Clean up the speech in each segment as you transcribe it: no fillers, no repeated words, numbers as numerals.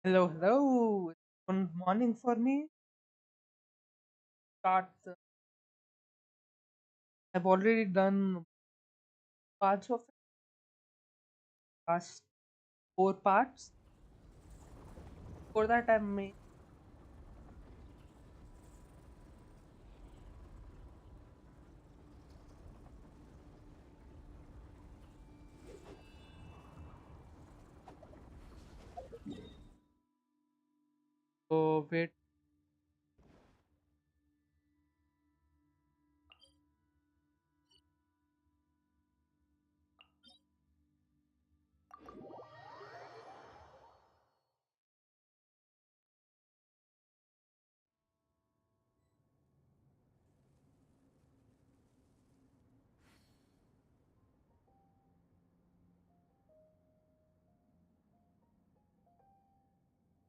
Hello, hello. Good morning for me. Start. I've already done parts of it, past four parts. For that, I may go wait.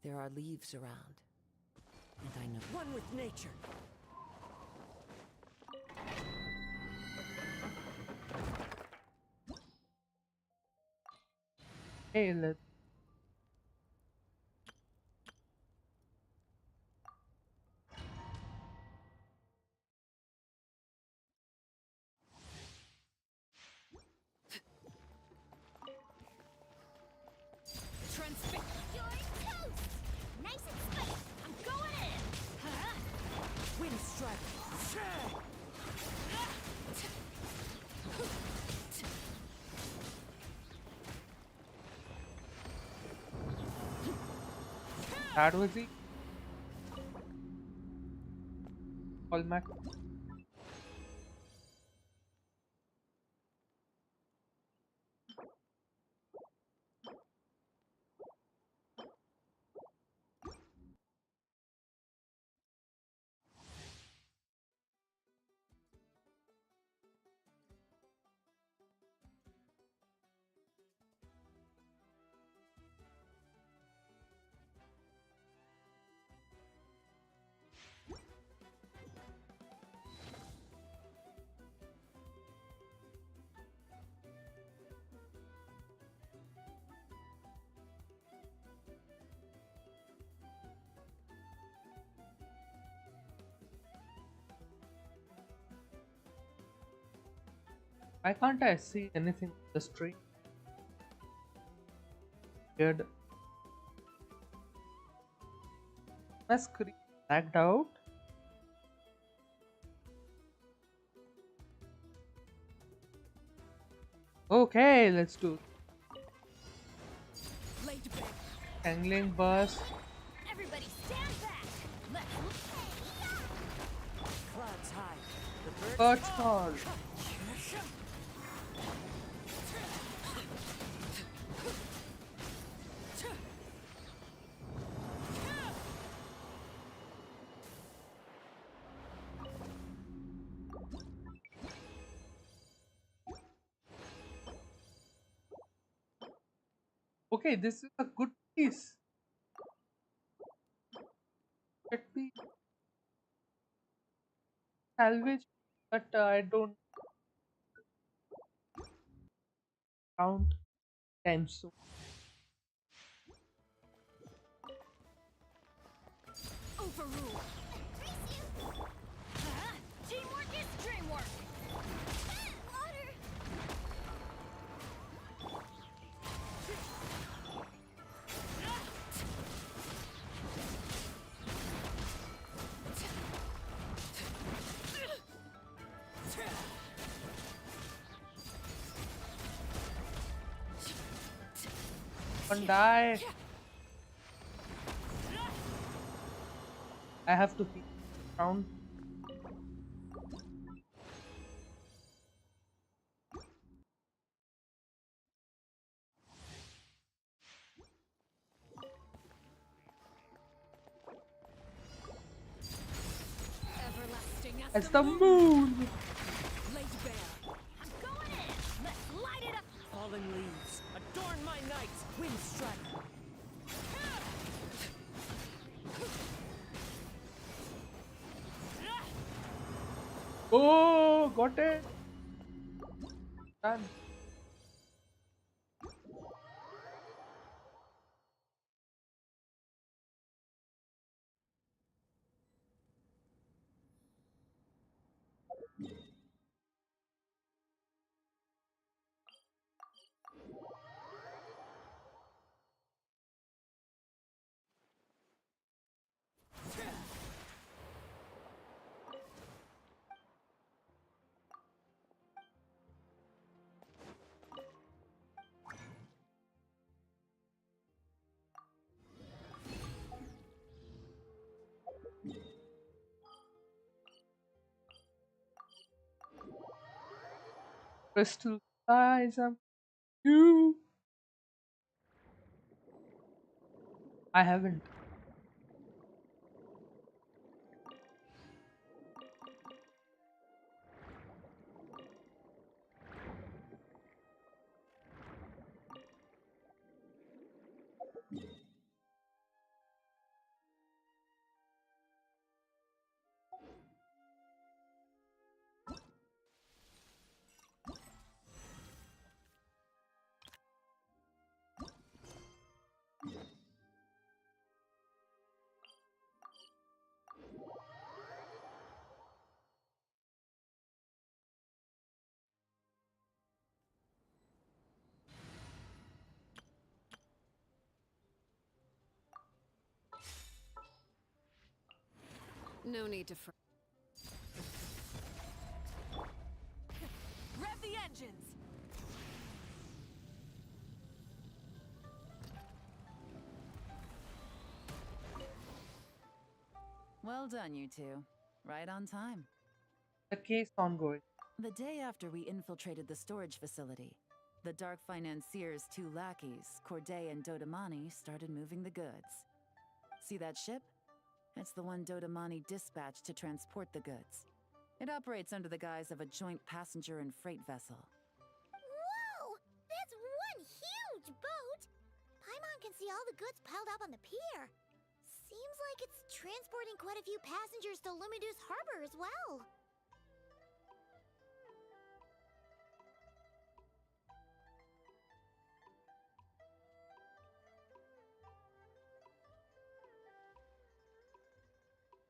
There are leaves around, and I know one with nature. Hey, let Transfix. You're toast. Nice and spicy. I'm going in. Huh? Wind strike. that was the hallmark. Why can't I see anything on the stream? Weird. My screen blacked out. Okay, let's do Laid back. angling bus. Everybody stand back. Let's clouds high. The birds Birch call. Okay, this is a good piece. Let me salvage, but I don't count time so. overrule. Huh? Teamwork is dreamwork. Water. One die. I have to keep count. Everlasting as As the the moon. moon. Laid bare. I'm going in. Let's light it up. Fallen leaves. Adorn my nights. Wind strike. Oh, got it. Done. Crystal skies of you. I haven't. No need to rev the engines! Well done, you two. Right on time. The case ongoing. The day after we infiltrated the storage facility, the Dark Financier's two lackeys, Corday and Dodamani, started moving the goods. See that ship? It's the one Dodamani dispatched to transport the goods. It operates under the guise of a joint passenger and freight vessel. Whoa! That's one huge boat! Paimon can see all the goods piled up on the pier. Seems like it's transporting quite a few passengers to Lumidu's harbor as well.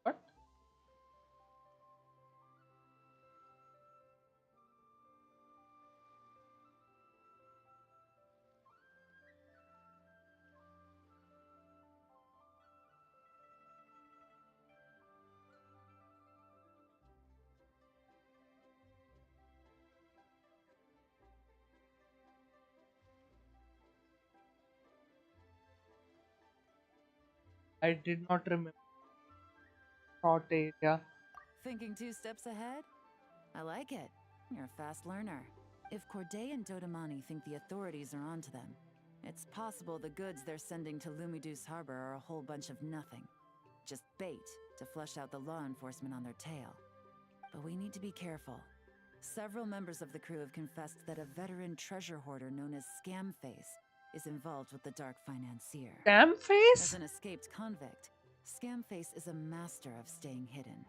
What? I did not remember. Short area. Thinking 2 steps ahead? I like it. You're a fast learner. If Corday and Dodamani think the authorities are onto them, it's possible the goods they're sending to Lumidu's harbor are a whole bunch of nothing. Just bait to flush out the law enforcement on their tail. But we need to be careful. Several members of the crew have confessed that a veteran treasure hoarder known as Scamface is involved with the Dark Financier. Damn As face? an escaped convict, Scamface is a master of staying hidden.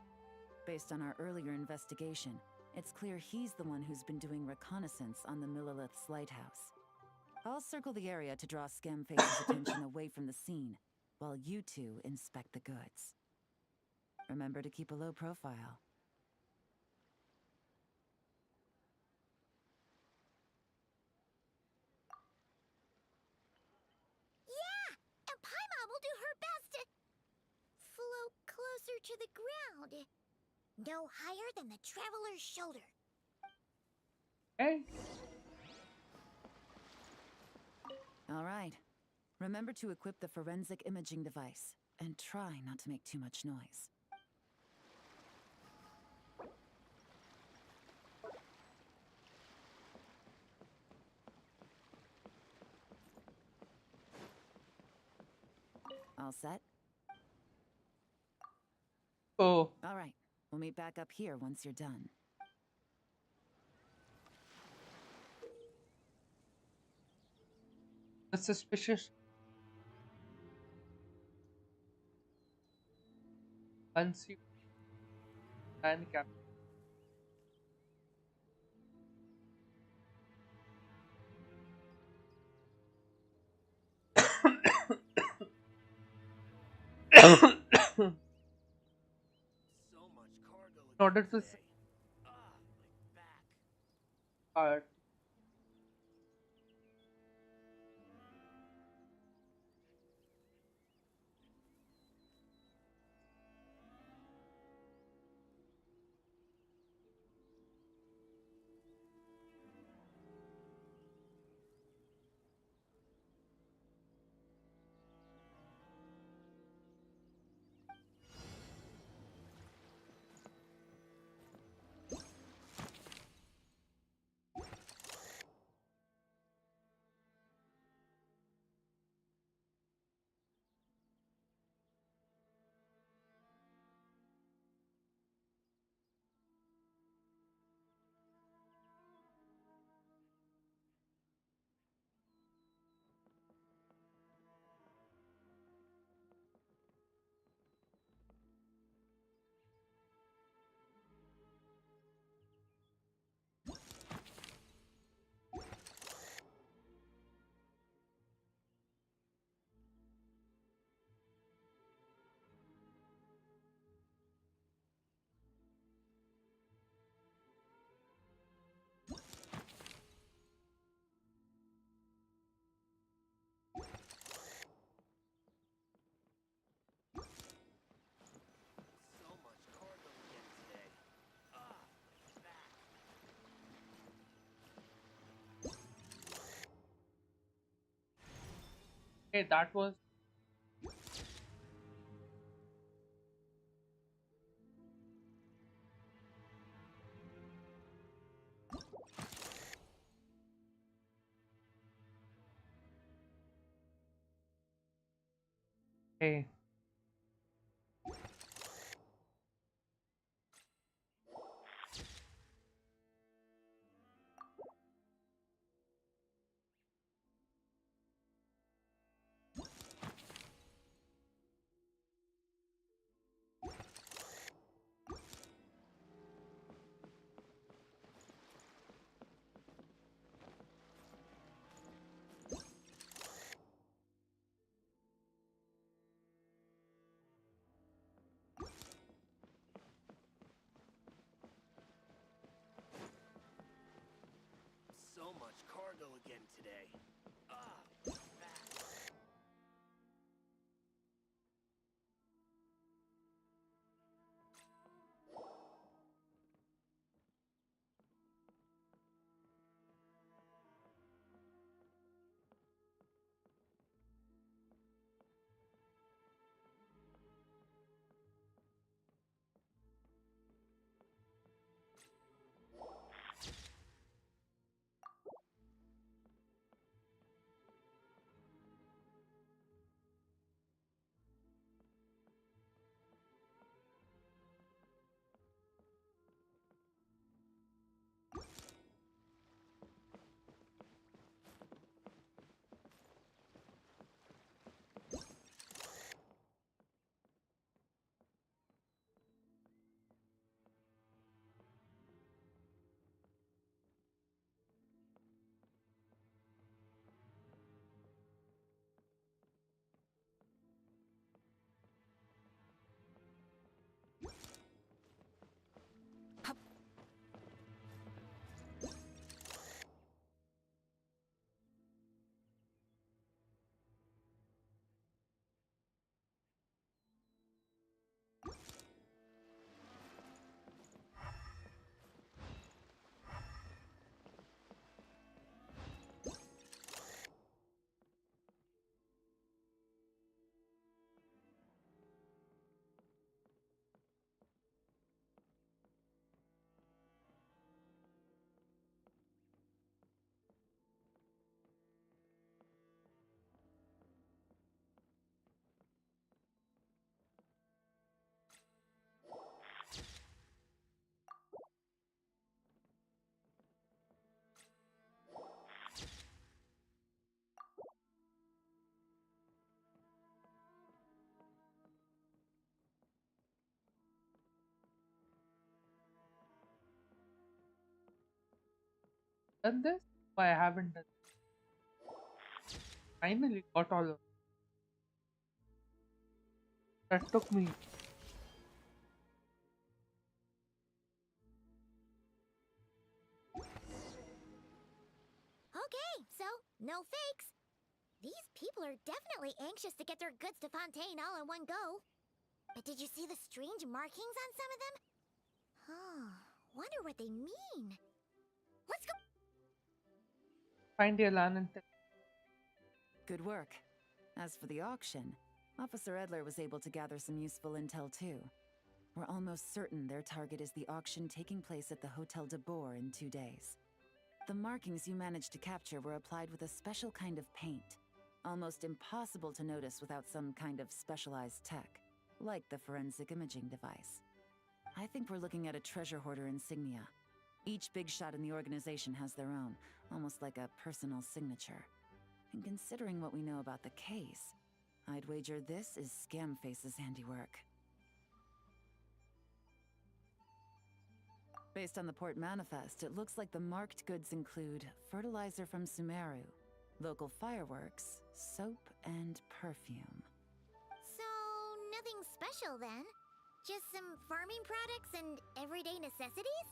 Based on our earlier investigation, it's clear he's the one who's been doing reconnaissance on the Millilith's lighthouse. I'll circle the area to draw Scamface's attention away from the scene, while you two inspect the goods. Remember to keep a low profile. Yeah! And Paimon will do her best to float closer to the ground. No higher than the traveler's shoulder. Okay. All right. Remember to equip the forensic imaging device, and try not to make too much noise. All set? Oh, All right. We'll meet back up here once you're done. that's suspicious. Unseen and cap. So much cargo In order to today. My back. start. Okay, that was okay. So much cargo again today. Ah, my back. Done this? Why I haven't done. Finally got all of that. Took me. Okay, so no fakes. These people are definitely anxious to get their goods to Fontaine all in one go. But did you see the strange markings on some of them? Huh, wonder what they mean. Let's go. Find your land and Good work. As for the auction, Officer Edler was able to gather some useful intel too. We're almost certain their target is the auction taking place at the Hotel de Boer in 2 days. The markings you managed to capture were applied with a special kind of paint. Almost impossible to notice without some kind of specialized tech, like the forensic imaging device. I think we're looking at a treasure hoarder insignia. Each big shot in the organization has their own, almost like a personal signature. And considering what we know about the case, I'd wager this is Scamface's handiwork. Based on the port manifest, it looks like the marked goods include fertilizer from Sumeru, local fireworks, soap, and perfume. So, nothing special then? Just some farming products and everyday necessities?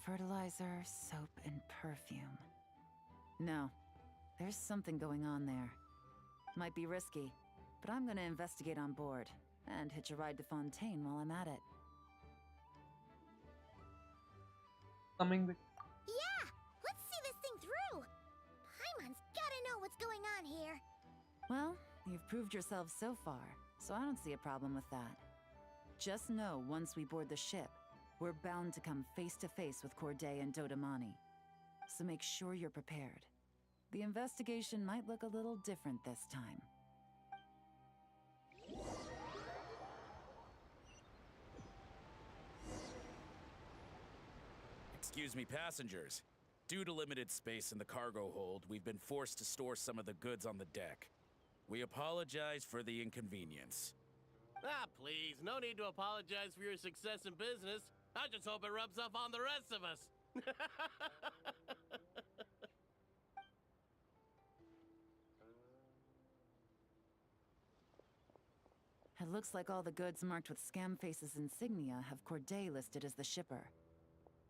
Fertilizer, soap, and perfume. No, there's something going on there. Might be risky, but I'm gonna investigate on board, and hitch a ride to Fontaine while I'm at it. coming with. Yeah! Let's see this thing through! Paimon's gotta know what's going on here. Well, you've proved yourself so far, so I don't see a problem with that. Just know once we board the ship, we're bound to come face to face with Corday and Dodamani. So make sure you're prepared. The investigation might look a little different this time. Excuse me, passengers. Due to limited space in the cargo hold, we've been forced to store some of the goods on the deck. We apologize for the inconvenience. Ah, please, no need to apologize for your success in business. I just hope it rubs off on the rest of us. It looks like all the goods marked with Scamface's insignia have Corday listed as the shipper.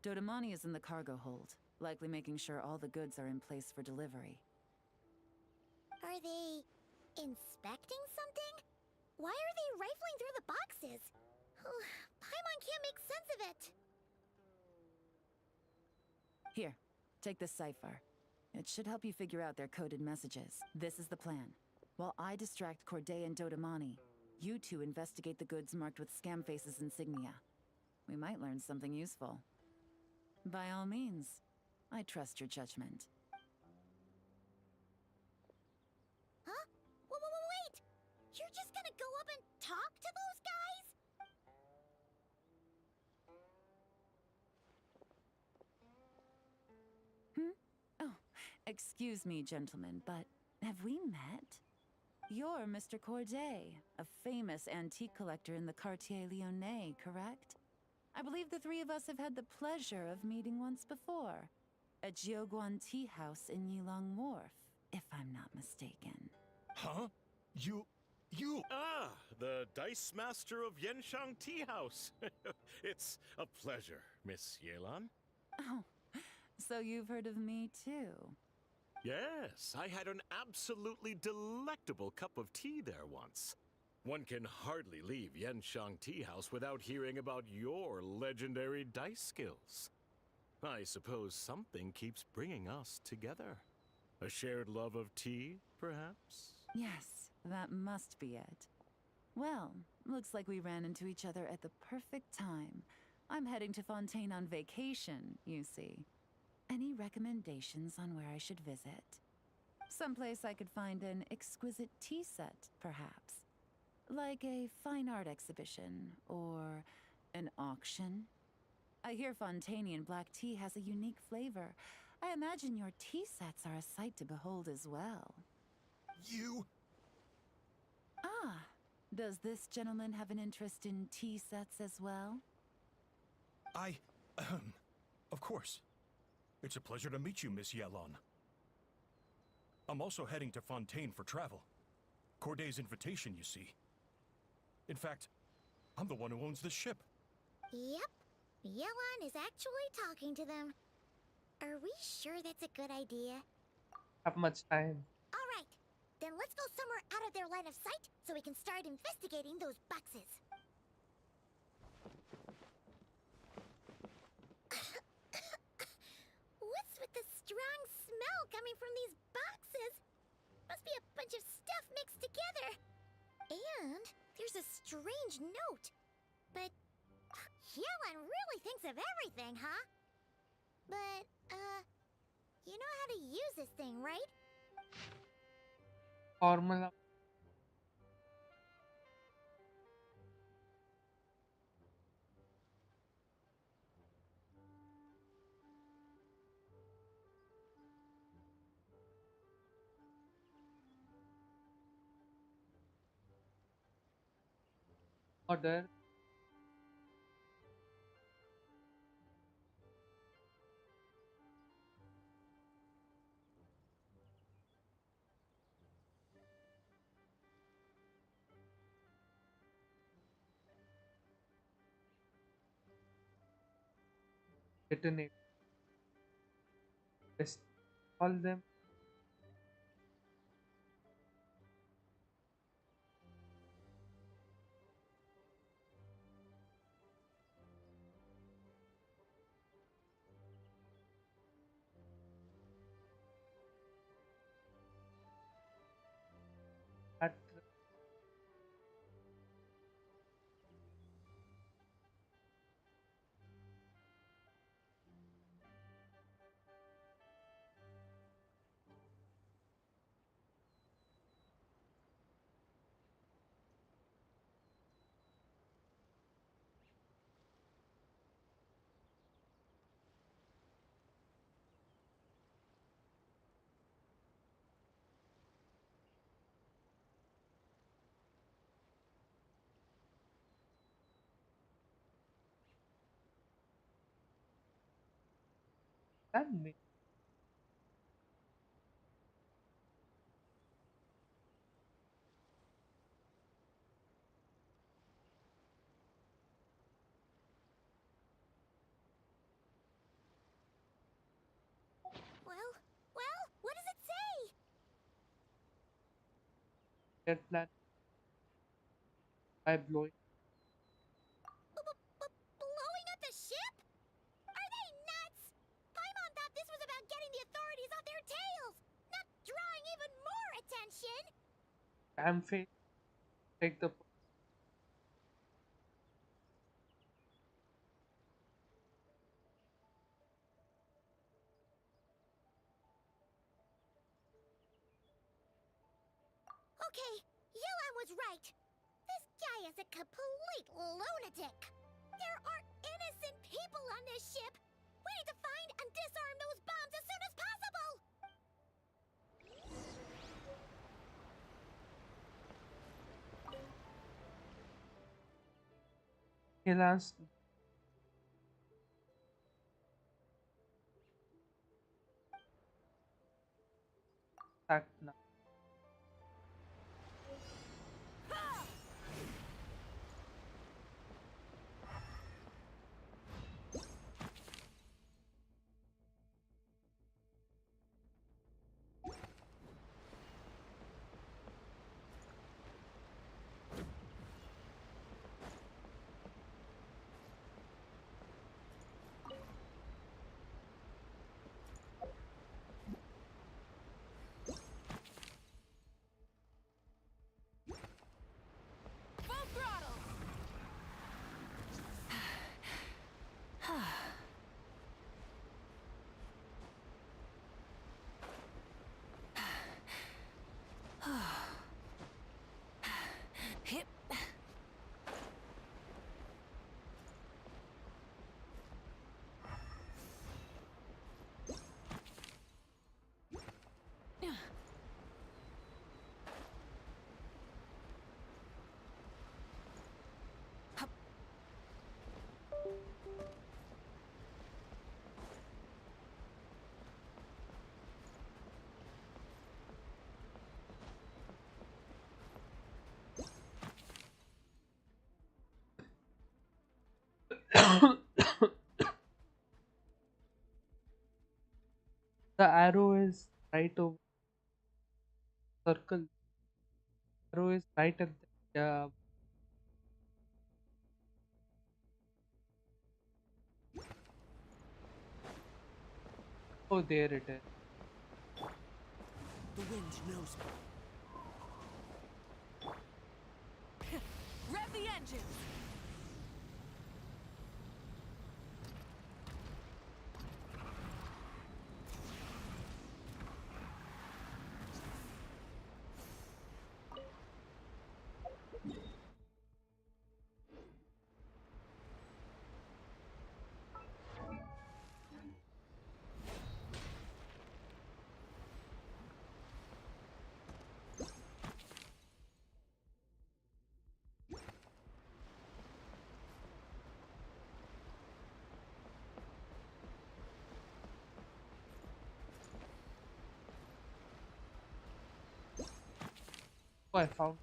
Dodamani is in the cargo hold, likely making sure all the goods are in place for delivery. Are they inspecting something? Why are they rifling through the boxes? Paimon can't make sense of it. Here, take this cipher. It should help you figure out their coded messages. This is the plan. While I distract Corday and Dodamani, you two investigate the goods marked with Scamface's insignia. We might learn something useful. By all means, I trust your judgment. Huh? Wait! You're just gonna go up and talk to those guys? Oh, excuse me, gentlemen, but have we met? You're Mr. Corday, a famous antique collector in the Quartier Lyonnais, correct? I believe the three of us have had the pleasure of meeting once before, at Jiuguan Tea House in Yilong Wharf, if I'm not mistaken. Huh? You... Ah, the Dice Master of Yenshang Tea House. It's a pleasure, Miss Yelan. Oh, so you've heard of me too? Yes, I had an absolutely delectable cup of tea there once. One can hardly leave Yenshang Tea House without hearing about your legendary dice skills. I suppose something keeps bringing us together. A shared love of tea, perhaps? Yes, that must be it. Well, looks like we ran into each other at the perfect time. I'm heading to Fontaine on vacation, you see. Any recommendations on where I should visit? Someplace I could find an exquisite tea set, perhaps. Like a fine art exhibition, or an auction. I hear Fontainian black tea has a unique flavor. I imagine your tea sets are a sight to behold as well. You... Ah, does this gentleman have an interest in tea sets as well? Of course. It's a pleasure to meet you, Miss Yelan. I'm also heading to Fontaine for travel. Corday's invitation, you see. In fact, I'm the one who owns the ship. Yep. Yelan is actually talking to them. Are we sure that's a good idea? Have much time. Alright, then let's go somewhere out of their line of sight so we can start investigating those boxes. What's with the strong smell coming from these boxes? Must be a bunch of stuff mixed together. And there's a strange note. But Yelan really thinks of everything, huh? But, you know how to use this thing, right? Formula. Order. Detonate. Best all them. And me. Well, what does it say? Get plan by blowing. Blowing up the ship? Are they nuts? Paimon thought this was about getting the authorities off their tails, not drawing even more attention. Cam fail. Take the. Okay, Yelan was right. This guy is a complete lunatic. There are innocent people on this ship. We need to find and disarm those bombs as soon as possible. Helan's attack now. Full throttle! Hip. The arrow is right over circle. Arrow is right at the. Oh, there it is. The wind knows me. Rev the engines! Oh, I found.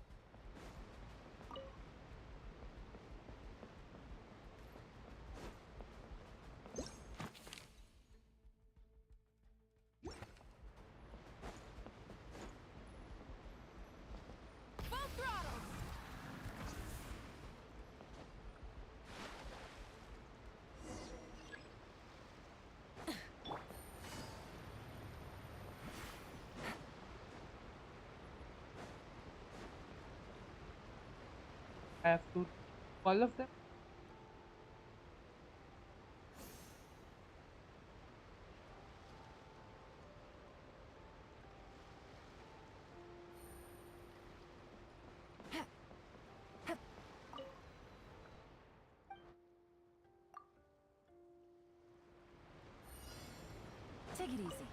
Full throttle! I have to. All of them. Take it easy.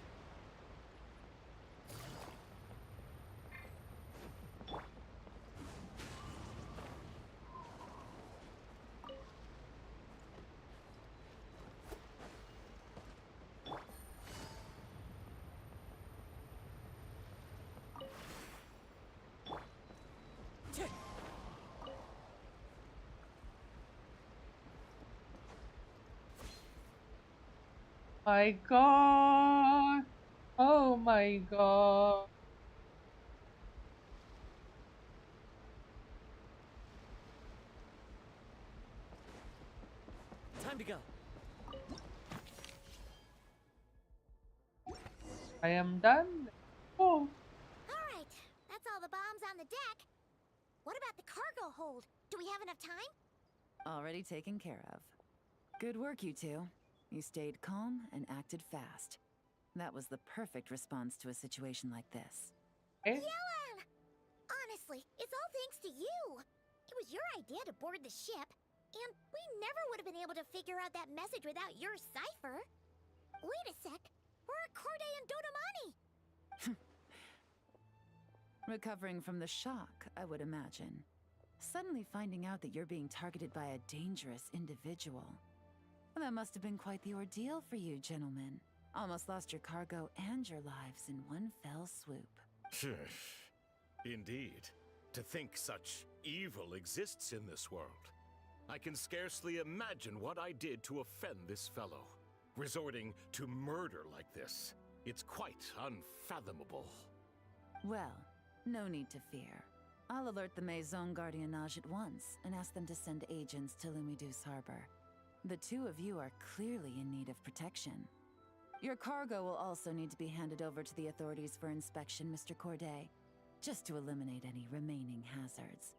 My god. Oh my god. Time to go. I am done. Oh, Alright, that's all the bombs on the deck. What about the cargo hold? Do we have enough time? Already taken care of. Good work, you two. You stayed calm and acted fast. That was the perfect response to a situation like this. okay. Yellen! Honestly, it's all thanks to you. It was your idea to board the ship, and we never would have been able to figure out that message without your cipher. Wait a sec. Where are Corday and Dodamani? Recovering from the shock, I would imagine. Suddenly finding out that you're being targeted by a dangerous individual. Well, that must have been quite the ordeal for you, gentlemen. Almost lost your cargo and your lives in one fell swoop. Indeed. To think such evil exists in this world. I can scarcely imagine what I did to offend this fellow. Resorting to murder like this. It's quite unfathomable. Well, no need to fear. I'll alert the Maison Gardiennage at once and ask them to send agents to Lumidus Harbor. The two of you are clearly in need of protection. Your cargo will also need to be handed over to the authorities for inspection, Mr. Corday, just to eliminate any remaining hazards.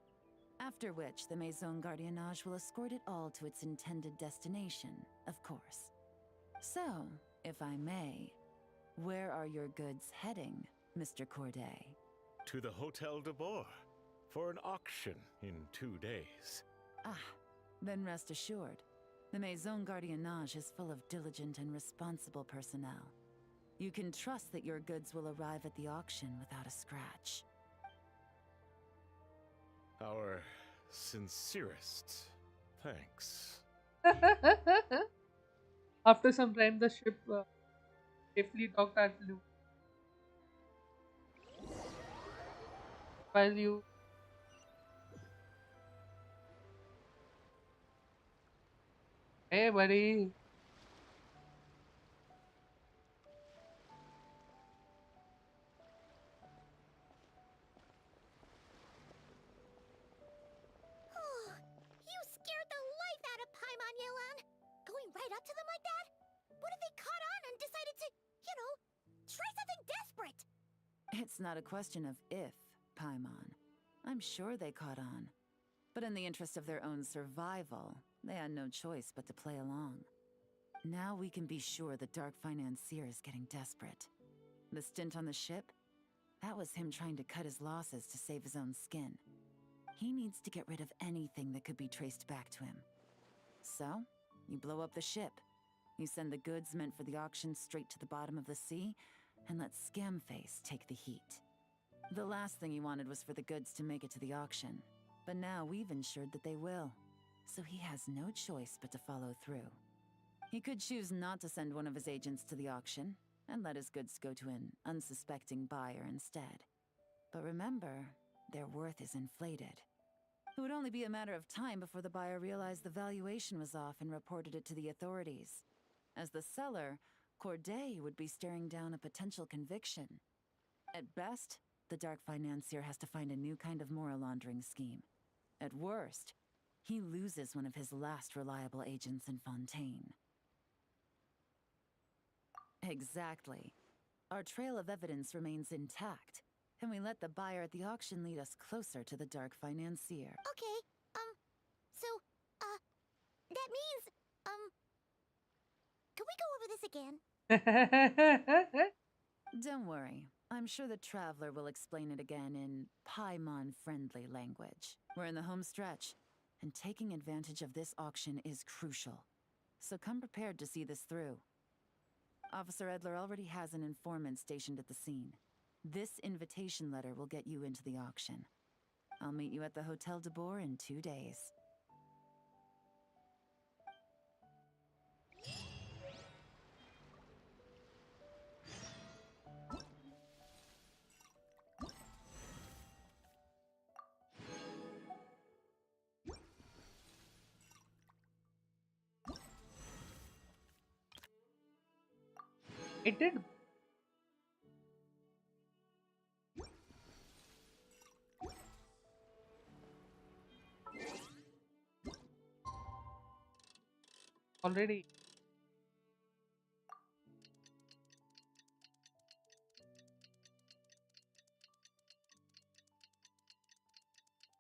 After which, the Maison Gardiennage will escort it all to its intended destination, of course. So, if I may, where are your goods heading, Mr. Corday? To the Hotel de Boer for an auction in 2 days. Ah, then rest assured. The Maison Gardiennage is full of diligent and responsible personnel. You can trust that your goods will arrive at the auction without a scratch. Our sincerest thanks. After some time, the ship safely docked at Lu. While you Hey, buddy. You scared the life out of Paimon, Yelan. Going right up to them like that? What if they caught on and decided to, try something desperate? It's not a question of if, Paimon. I'm sure they caught on. But in the interest of their own survival, they had no choice but to play along. Now we can be sure the Dark Financier is getting desperate. The stint on the ship? That was him trying to cut his losses to save his own skin. He needs to get rid of anything that could be traced back to him. So, you blow up the ship. You send the goods meant for the auction straight to the bottom of the sea, and let Scamface take the heat. The last thing he wanted was for the goods to make it to the auction, but now we've ensured that they will. So he has no choice but to follow through. He could choose not to send one of his agents to the auction, and let his goods go to an unsuspecting buyer instead. But remember, their worth is inflated. It would only be a matter of time before the buyer realized the valuation was off and reported it to the authorities. As the seller, Corday would be staring down a potential conviction. At best, the Dark Financier has to find a new kind of moral laundering scheme. At worst, he loses one of his last reliable agents in Fontaine. Exactly. Our trail of evidence remains intact, and we let the buyer at the auction lead us closer to the Dark Financier. Okay, so, that means, can we go over this again? Don't worry. I'm sure the Traveler will explain it again in Paimon-friendly language. We're in the home stretch, and taking advantage of this auction is crucial. So come prepared to see this through. Officer Edler already has an informant stationed at the scene. This invitation letter will get you into the auction. I'll meet you at the Hotel de Boer in 2 days. It did. Already.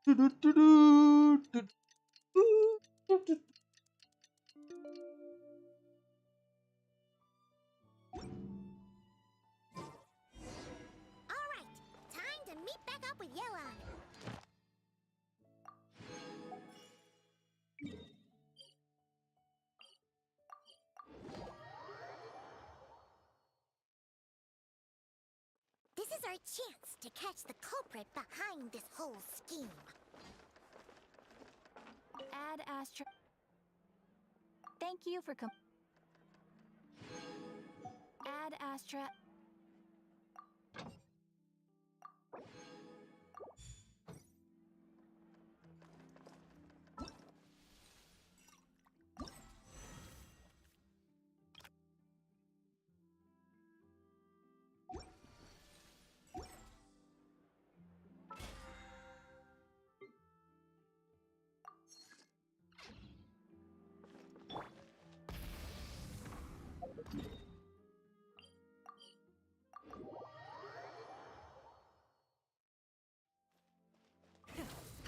Alright, time to meet back up with Yelan. This is our chance to catch the culprit behind this whole scheme. Ad Astra. Thank you for Ad Astra.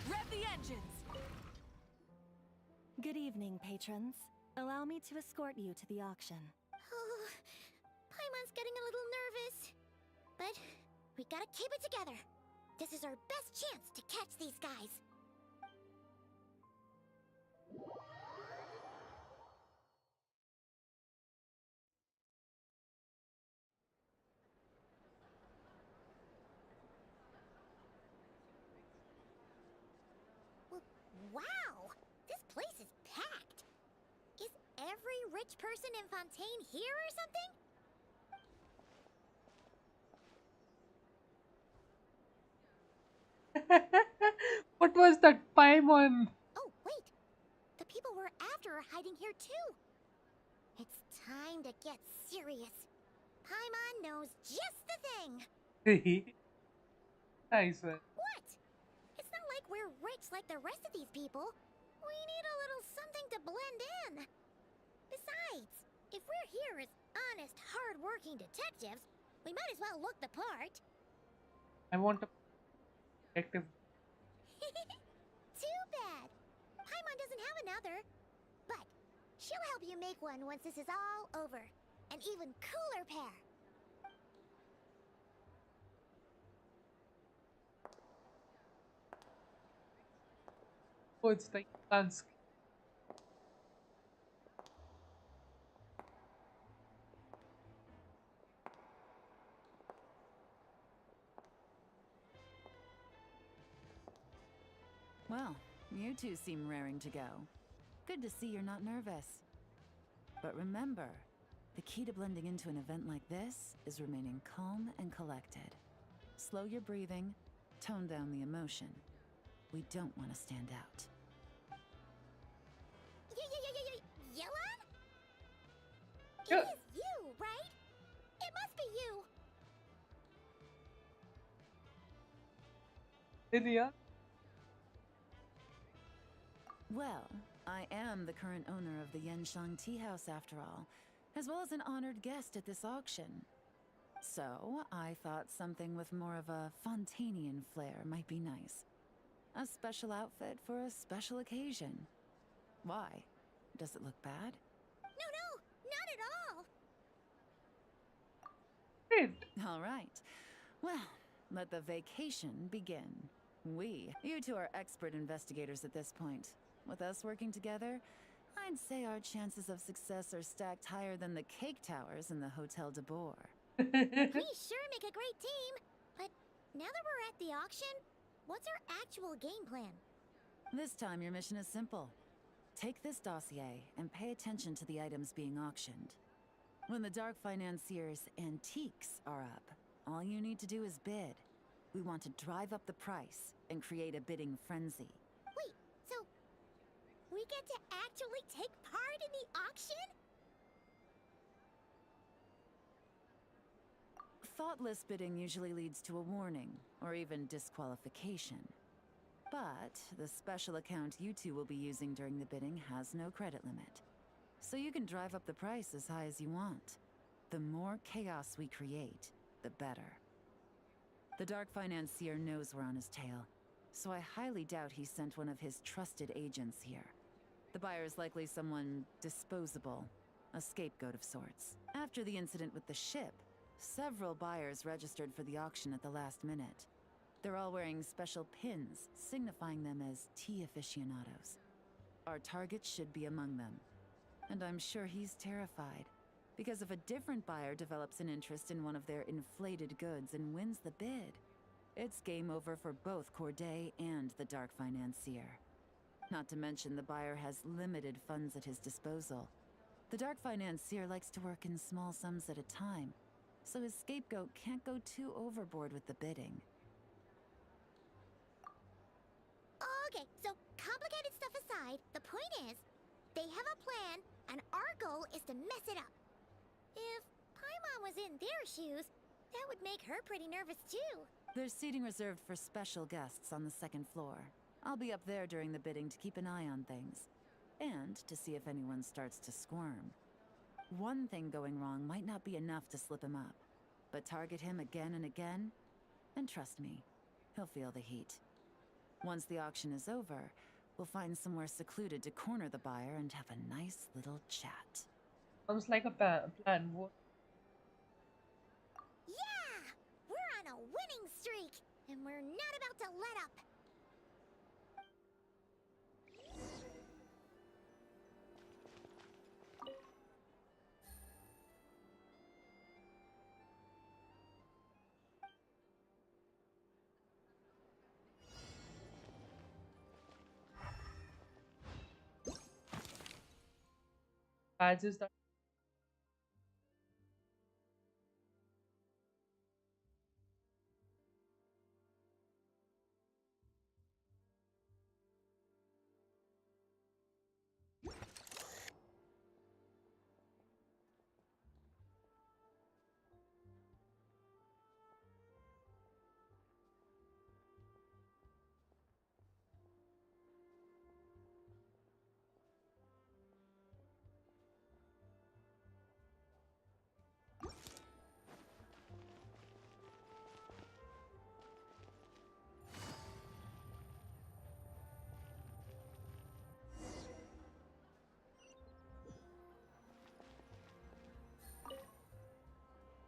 Rev the engines! Good evening, patrons. Allow me to escort you to the auction. Oh, Paimon's getting a little nervous. But we gotta keep it together. This is our best chance to catch these guys. Wow! This place is packed! Is every rich person in Fontaine here or something? What was that Paimon? Oh, wait! The people we're after are hiding here too! It's time to get serious. Paimon knows just the thing! Nice one. What? It's not like we're rich like the rest of these people. We need a little something to blend in. Besides, if we're here as honest, hard-working detectives, we might as well look the part. I want a detective. Too bad. Paimon doesn't have another. But she'll help you make one once this is all over. An even cooler pair. Oh, it's the Ilansk. Well, you two seem raring to go. Good to see you're not nervous. But remember, the key to blending into an event like this is remaining calm and collected. Slow your breathing, tone down the emotion. We don't want to stand out. Yelan? Yeah. It is you, right? It must be you. Lydia? Well, I am the current owner of the Yenshang Tea House after all, as well as an honored guest at this auction. So, I thought something with more of a Fontainian flair might be nice. A special outfit for a special occasion. Why? Does it look bad? No, not at all. Great. All right. Well, let the vacation begin. You two are expert investigators at this point. With us working together, I'd say our chances of success are stacked higher than the cake towers in the Hotel de Boer. We sure make a great team. But now that we're at the auction, what's our actual game plan? This time your mission is simple. Take this dossier and pay attention to the items being auctioned. When the Dark Financier's antiques are up, all you need to do is bid. We want to drive up the price and create a bidding frenzy. Wait, so we get to actually take part in the auction? Thoughtless bidding usually leads to a warning, or even disqualification. But the special account you two will be using during the bidding has no credit limit. So you can drive up the price as high as you want. The more chaos we create, the better. The Dark Financier knows we're on his tail, so I highly doubt he sent one of his trusted agents here. The buyer's likely someone disposable, a scapegoat of sorts. After the incident with the ship, several buyers registered for the auction at the last minute. They're all wearing special pins, signifying them as tea aficionados. Our target should be among them. And I'm sure he's terrified, because if a different buyer develops an interest in one of their inflated goods and wins the bid, it's game over for both Corday and the Dark Financier. Not to mention the buyer has limited funds at his disposal. The Dark Financier likes to work in small sums at a time, so his scapegoat can't go too overboard with the bidding. Okay, so complicated stuff aside, the point is, they have a plan, and our goal is to mess it up. If Paimon was in their shoes, that would make her pretty nervous too. There's seating reserved for special guests on the second floor. I'll be up there during the bidding to keep an eye on things, and to see if anyone starts to squirm. One thing going wrong might not be enough to slip him up, but target him again and again, and trust me, he'll feel the heat. Once the auction is over, we'll find somewhere secluded to corner the buyer and have a nice little chat. Sounds like a plan. Yeah! We're on a winning streak, and we're not about to let up. Badges that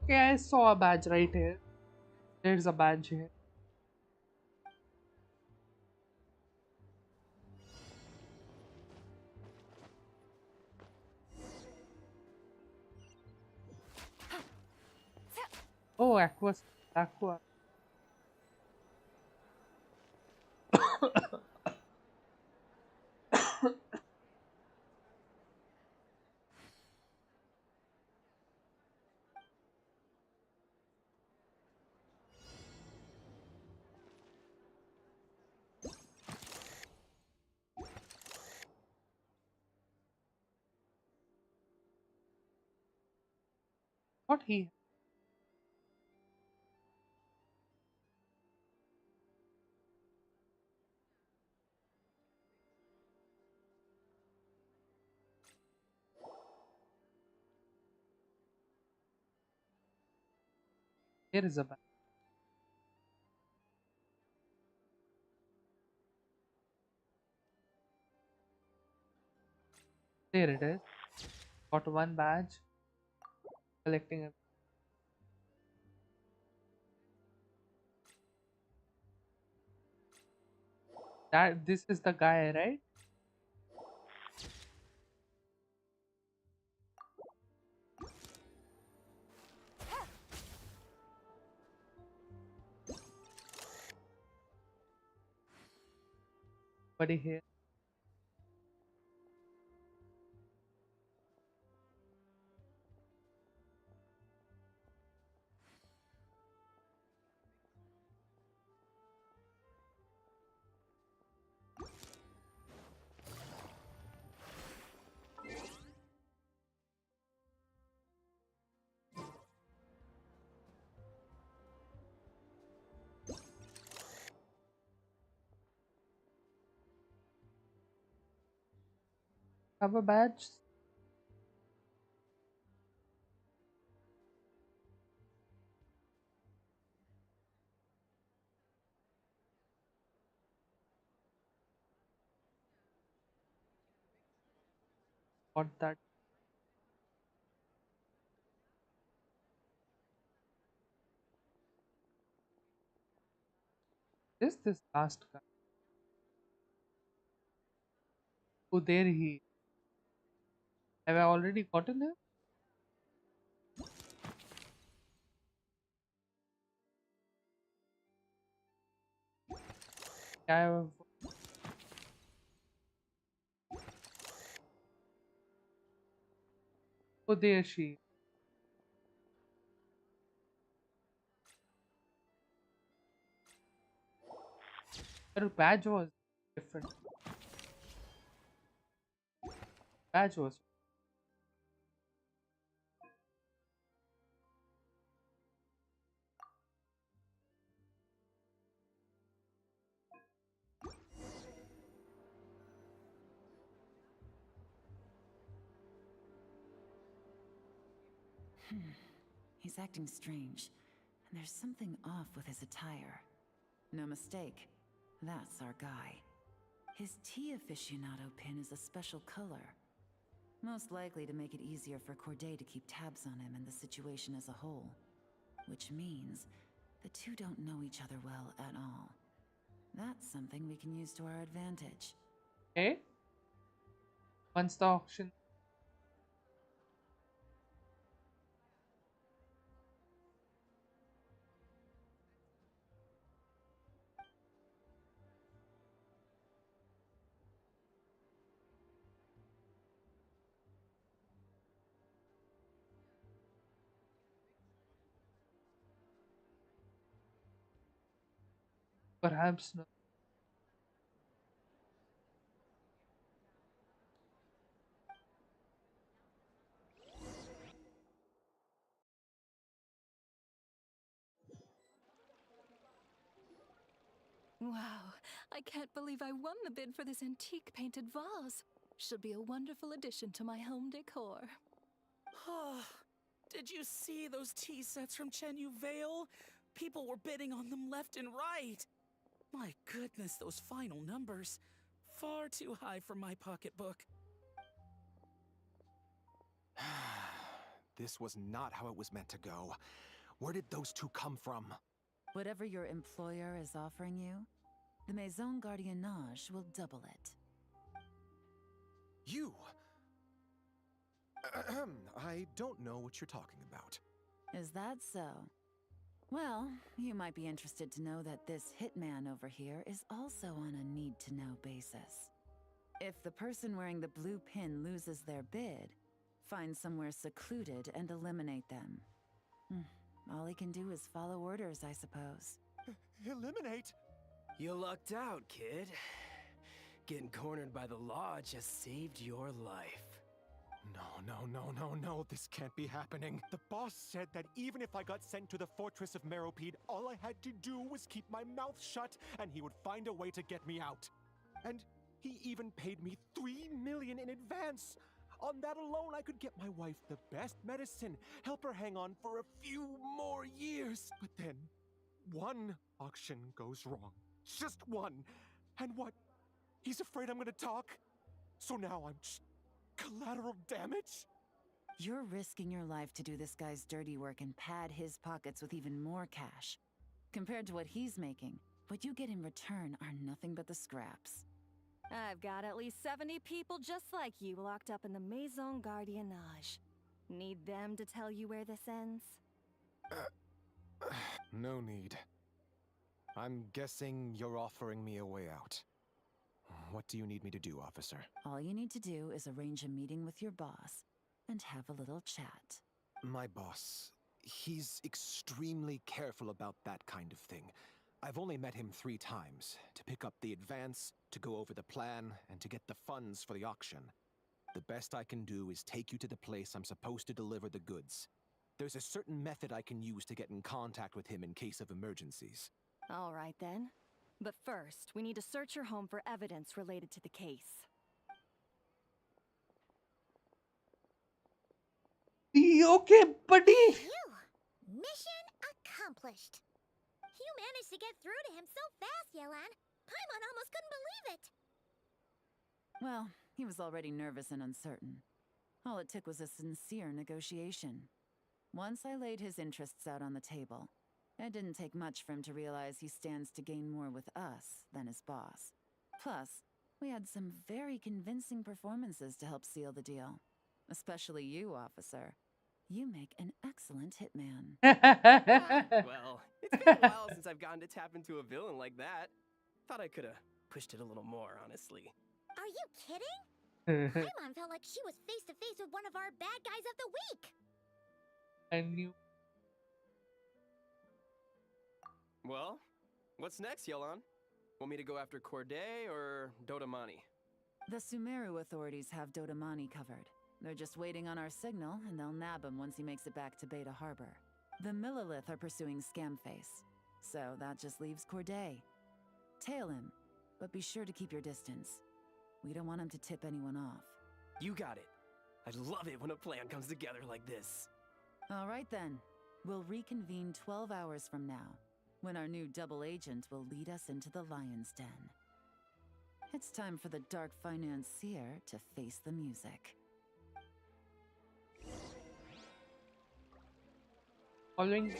okay, I saw a badge right here. There's a badge here. Oh, Aqua. What he? Here is a badge. There it is. Got one badge. Collecting it. That this is the guy, right? Buddy here. Have a badge? Got that. This last guy? Oh, there he is. Have I already gotten him? Yeah, oh, there she is. Her badge was different. Badge was. He's acting strange, and there's something off with his attire. No mistake, that's our guy. His tea aficionado pin is a special color. Most likely to make it easier for Corday to keep tabs on him and the situation as a whole. Which means the two don't know each other well at all. That's something we can use to our advantage. Okay. Once the auction. Perhaps not. Wow, I can't believe I won the bid for this antique painted vase. Should be a wonderful addition to my home decor. Did you see those tea sets from Chenyu Vale? People were bidding on them left and right. My goodness, those final numbers. Far too high for my pocketbook. This was not how it was meant to go. Where did those two come from? Whatever your employer is offering you, the Maison Gardiennage will double it. You! I don't know what you're talking about. Is that so? Well, you might be interested to know that this hitman over here is also on a need-to-know basis. If the person wearing the blue pin loses their bid, find somewhere secluded and eliminate them. All he can do is follow orders, I suppose. Eliminate? You lucked out, kid. Getting cornered by the law just saved your life. No. This can't be happening. The boss said that even if I got sent to the fortress of Meropede, all I had to do was keep my mouth shut and he would find a way to get me out. And he even paid me 3 million in advance. On that alone, I could get my wife the best medicine, help her hang on for a few more years. But then, one auction goes wrong. Just one. And what? He's afraid I'm gonna talk? So now I'm just collateral damage? You're risking your life to do this guy's dirty work and pad his pockets with even more cash. Compared to what he's making, what you get in return are nothing but the scraps. I've got at least 70 people just like you locked up in the Maison Gardiennage. Need them to tell you where this ends? No need. I'm guessing you're offering me a way out. What do you need me to do, officer? All you need to do is arrange a meeting with your boss and have a little chat. My boss, he's extremely careful about that kind of thing. I've only met him 3 times, to pick up the advance, to go over the plan, and to get the funds for the auction. The best I can do is take you to the place I'm supposed to deliver the goods. There's a certain method I can use to get in contact with him in case of emergencies. All right then. But first, we need to search your home for evidence related to the case. okay, buddy. Phew! Mission accomplished. You managed to get through to him so fast, Yelan. Paimon almost couldn't believe it. Well, he was already nervous and uncertain. All it took was a sincere negotiation. Once I laid his interests out on the table, it didn't take much for him to realize he stands to gain more with us than his boss. Plus, we had some very convincing performances to help seal the deal. Especially you, officer. You make an excellent hitman. Well, it's been a while since I've gotten to tap into a villain like that. Thought I could have pushed it a little more, honestly. Are you kidding? Paimon felt like she was face to face with one of our bad guys of the week. I knew. Well, what's next, Yelan? Want me to go after Corday or Dodamani? The Sumeru authorities have Dodamani covered. They're just waiting on our signal, and they'll nab him once he makes it back to Beta Harbor. The Millilith are pursuing Scamface, so that just leaves Corday. Tail him, but be sure to keep your distance. We don't want him to tip anyone off. You got it. I love it when a plan comes together like this. All right then. We'll reconvene 12 hours from now, when our new double agent will lead us into the Lion's Den. It's time for the Dark Financier to face the music. Following